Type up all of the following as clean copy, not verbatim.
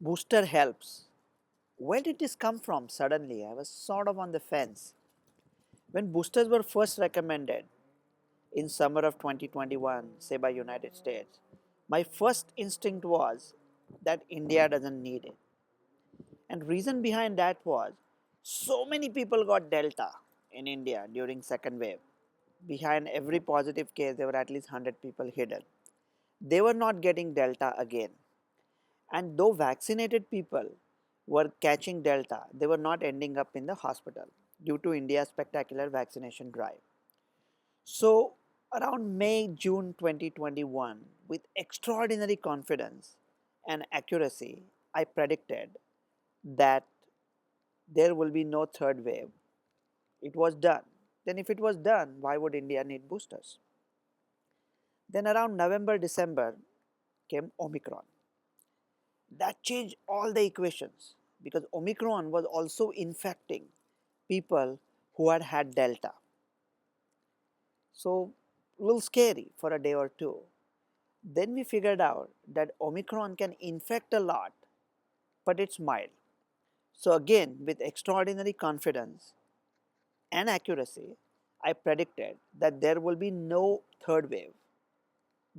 Booster helps. Where did this come from suddenly? I was sort of on the fence. When boosters were first recommended in summer of 2021, say by United States, my first instinct was that India doesn't need it. And reason behind that was so many people got Delta in India during second wave. Behind every positive case, there were at least 100 people hidden. They were not getting Delta again. And though vaccinated people were catching Delta, they were not ending up in the hospital due to India's spectacular vaccination drive. So, around May June 2021, with extraordinary confidence and accuracy, I predicted that there will be no third wave. It was done. Then, if it was done, why would India need boosters? Then, around November December came Omicron. That changed all the equations because Omicron was also infecting people who had had Delta. So, a little scary for a day or two. Then we figured out that Omicron can infect a lot, but it's mild. So, again, with extraordinary confidence and accuracy, I predicted that there will be no third wave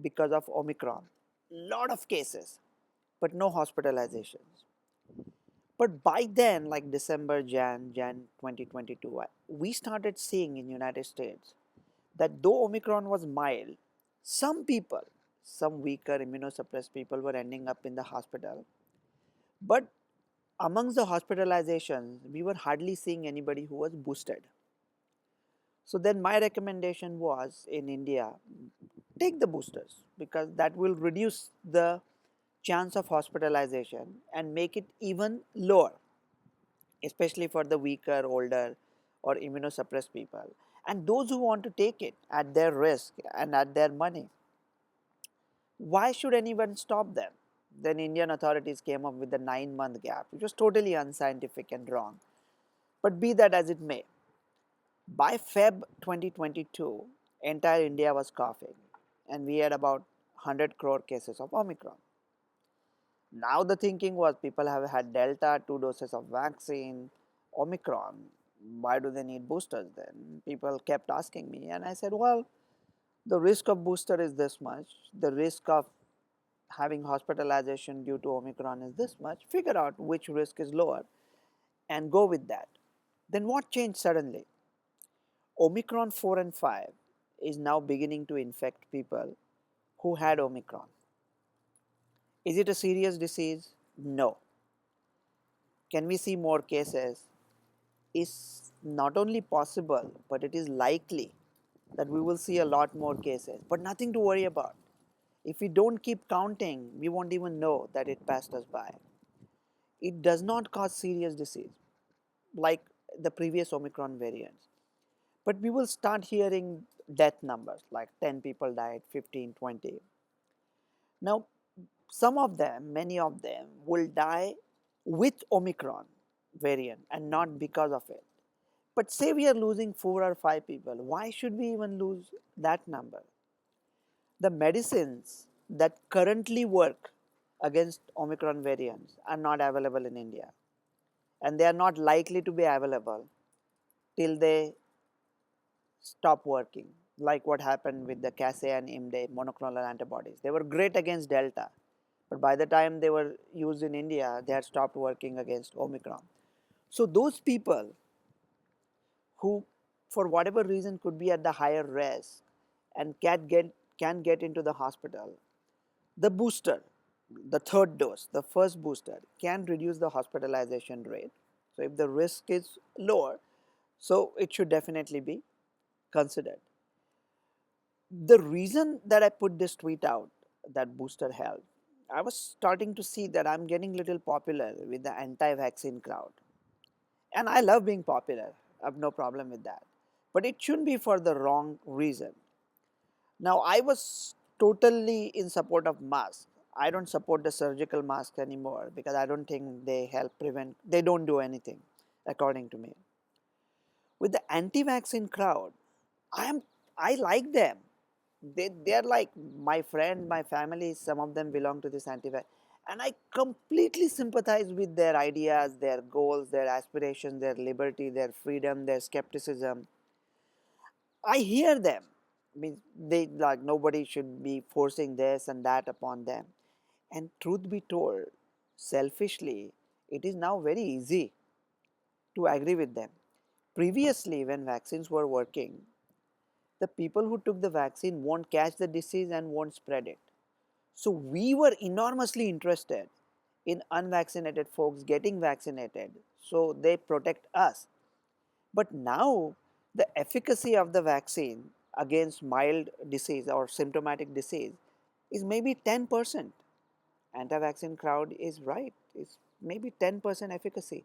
because of Omicron. Lot of cases, but no hospitalizations. But by then, like December, Jan 2022, we started seeing in United States that though Omicron was mild, some people, some weaker immunosuppressed people were ending up in the hospital. But amongst the hospitalizations, we were hardly seeing anybody who was boosted. So then my recommendation was in India, take the boosters because that will reduce the chance of hospitalization and make it even lower, especially for the weaker, older, or immunosuppressed people. And those who want to take it at their risk and at their money, why should anyone stop them? Then Indian authorities came up with the 9-month gap, which was totally unscientific and wrong. But be that as it may, by Feb 2022, entire India was coughing, and we had about 100 crore cases of Omicron. Now the thinking was people have had Delta, 2 doses of vaccine, Omicron. Why do they need boosters then? People kept asking me, and I said, well, the risk of booster is this much, the risk of having hospitalization due to Omicron is this much. Figure out which risk is lower and go with that. Then what changed suddenly? Omicron 4 and 5 is now beginning to infect people who had Omicron. Is it a serious disease? No. Can we see more cases? Is not only possible, but it is likely that we will see a lot more cases, but nothing to worry about. If we don't keep counting, we won't even know that it passed us by. It does not cause serious disease like the previous Omicron variants. But we will start hearing death numbers like 10 people died, 15, 20. Now, some of them, many of them, will die with Omicron variant and not because of it. But say we are losing 4 or 5 people, why should we even lose that number? The medicines that currently work against Omicron variants are not available in India, and they are not likely to be available till they stop working, like what happened with the Casei and Imde monoclonal antibodies. They were great against Delta, but by the time they were used in India, they had stopped working against Omicron. So those people who, for whatever reason, could be at the higher risk and can get into the hospital, the booster, the third dose, the first booster, can reduce the hospitalization rate. So if the risk is lower, so it should definitely be considered. The reason that I put this tweet out that booster help, I was starting to see that I'm getting little popular with the anti-vaccine crowd. And I love being popular. I have no problem with that. But it shouldn't be for the wrong reason. Now, I was totally in support of masks. I don't support the surgical masks anymore because I don't think they help prevent, they don't do anything, according to me. With the anti-vaccine crowd, I like them. They're like my friend, my family, some of them belong to this anti-vax. And I completely sympathize with their ideas, their goals, their aspirations, their liberty, their freedom, their skepticism. I hear them. I mean, they like nobody should be forcing this and that upon them. And truth be told, selfishly, it is now very easy to agree with them. Previously, when vaccines were working, the people who took the vaccine won't catch the disease and won't spread it. So we were enormously interested in unvaccinated folks getting vaccinated so they protect us. But now the efficacy of the vaccine against mild disease or symptomatic disease is maybe 10%. Anti-vaccine crowd is right. It's maybe 10% efficacy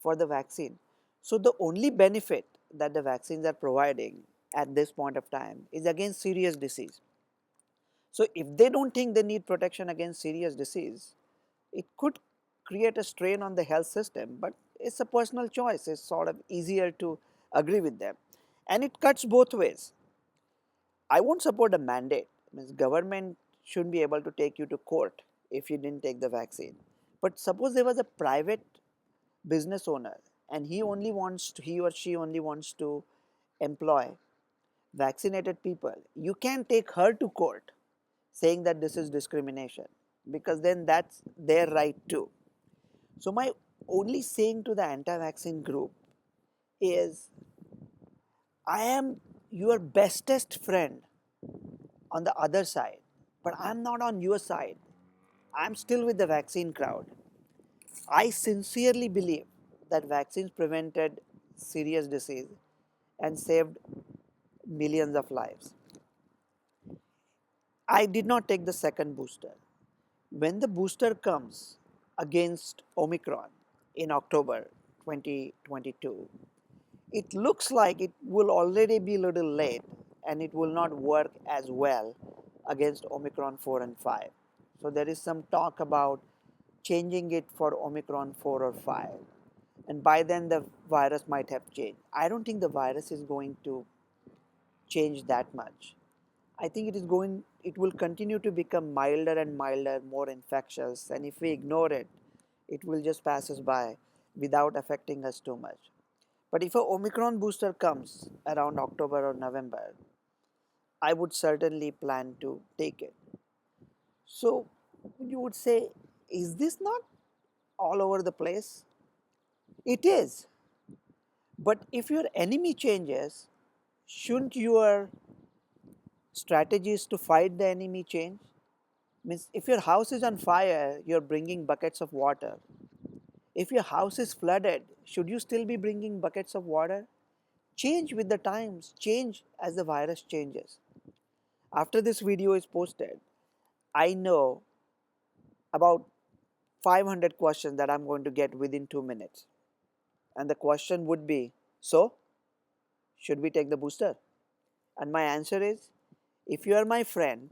for the vaccine. So the only benefit that the vaccines are providing at this point of time is against serious disease. So if they don't think they need protection against serious disease, it could create a strain on the health system, but it's a personal choice. It's sort of easier to agree with them. And it cuts both ways. I won't support a mandate. Means government shouldn't be able to take you to court if you didn't take the vaccine. But suppose there was a private business owner and he or she only wants to employ vaccinated people. You can take her to court saying that this is discrimination because then that's their right too. So my only saying to the anti-vaccine group is I am your bestest friend on the other side, but I'm not on your side. I'm still with the vaccine crowd. I sincerely believe that vaccines prevented serious disease and saved millions of lives. I did not take the second booster. When the booster comes against Omicron in October 2022, it looks like it will already be a little late and it will not work as well against Omicron 4 and 5. So there is some talk about changing it for Omicron 4 or 5. And by then the virus might have changed. I don't think the virus is going to change that much. I think it will continue to become milder and milder, more infectious. And if we ignore it, it will just pass us by without affecting us too much. But if a Omicron booster comes around October or November, I would certainly plan to take it. So you would say, is this not all over the place? It is. But if your enemy changes, shouldn't your strategies to fight the enemy change? Means if your house is on fire, you're bringing buckets of water. If your house is flooded, should you still be bringing buckets of water? Change with the times, change as the virus changes. After this video is posted, I know about 500 questions that I'm going to get within 2 minutes. And the question would be, so, should we take the booster? And my answer is, if you are my friend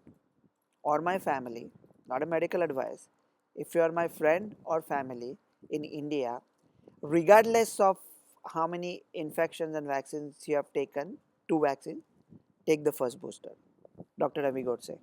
or my family, not a medical advice, if you are my friend or family in India, regardless of how many infections and vaccines you have taken, two vaccines, take the first booster. Dr. Ravi Godse.